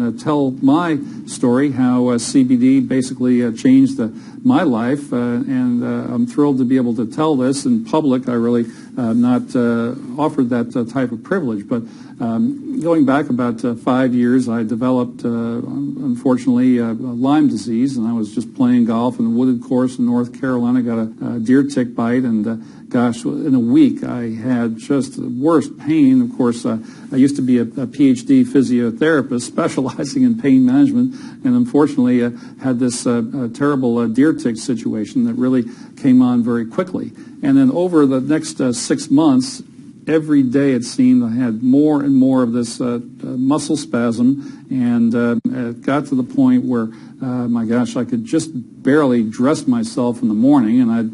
and tell my story, how CBD basically changed my life, and I'm thrilled to be able to tell this in public. I really not offered that type of privilege, but going back about 5 years, I developed, unfortunately, Lyme disease, and I was just playing golf in a wooded course in North Carolina, got a deer tick bite, and gosh, in a week I had just the worst pain. Of course, I used to be a PhD physiotherapist specializing in pain management, and unfortunately had this terrible deer tick situation that really came on very quickly. And then over the next 6 months, every day it seemed I had more and more of this muscle spasm, and it got to the point where, my gosh, I could just barely dress myself in the morning, and I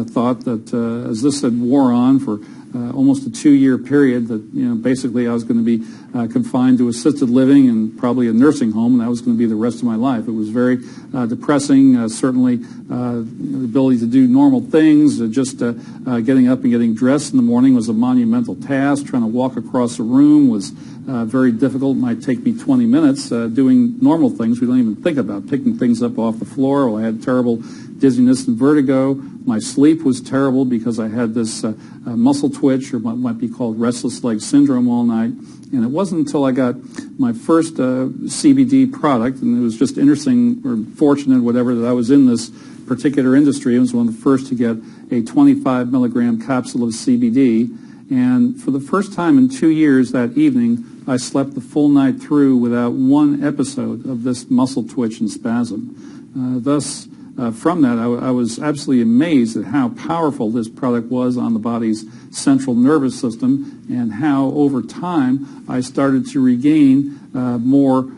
thought that as this had wore on for almost a 2-year period, that basically I was going to be confined to assisted living and probably a nursing home, and that was going to be the rest of my life. It was very depressing. Certainly, the ability to do normal things, just getting up and getting dressed in the morning was a monumental task. Trying to walk across a room was very difficult. It might take me 20 minutes. Doing normal things we don't even think about, picking things up off the floor. Well, I had terrible dizziness and vertigo. My sleep was terrible because I had this muscle twitch, or what might be called restless leg syndrome, all night. And it wasn't until I got my first CBD product, and it was just interesting or fortunate, whatever, that I was in this particular industry. I was one of the first to get a 25 milligram capsule of CBD. And for the first time in 2 years that evening, I slept the full night through without one episode of this muscle twitch and spasm. Thus, from that, I was absolutely amazed at how powerful this product was on the body's central nervous system, and how over time I started to regain more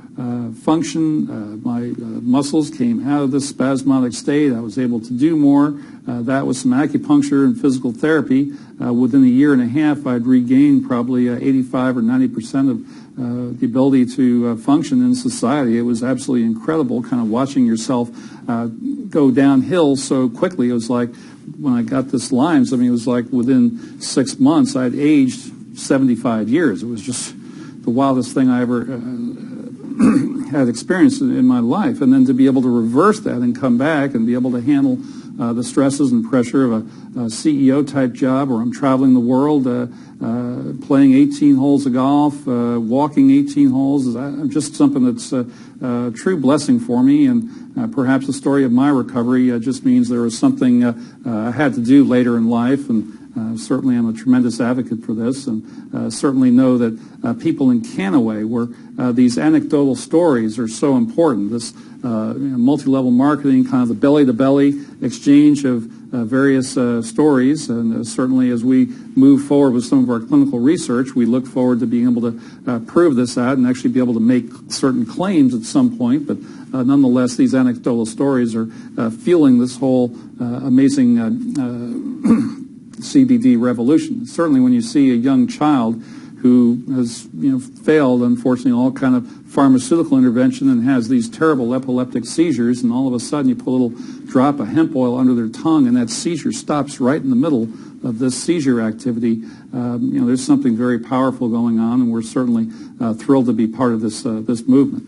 function. My muscles came out of this spasmodic state. I was able to do more. That was some acupuncture and physical therapy. Within a year and a half, I'd regained probably 85 or 90% of the ability to function in society. It was absolutely incredible, kind of watching yourself go downhill so quickly. It was like when I got this Lyme's, it was like within 6 months I'd aged 75 years. It was just the wildest thing I ever had experienced in my life. And then to be able to reverse that and come back and be able to handle the stresses and pressure of a CEO-type job, where I'm traveling the world, playing 18 holes of golf, walking 18 holes, is just something that's a true blessing for me. And perhaps the story of my recovery just means there was something I had to do later in life. And certainly I'm a tremendous advocate for this, and certainly know that people in Canaway, where these anecdotal stories are so important, this multi-level marketing, kind of the belly-to-belly exchange of various stories, and certainly as we move forward with some of our clinical research, we look forward to being able to prove this out and actually be able to make certain claims at some point. But nonetheless, these anecdotal stories are fueling this whole amazing CBD revolution. Certainly when you see a young child who has failed, unfortunately, all kind of pharmaceutical intervention and has these terrible epileptic seizures, and all of a sudden you put a little drop of hemp oil under their tongue and that seizure stops right in the middle of this seizure activity. There's something very powerful going on, and we're certainly thrilled to be part of this movement.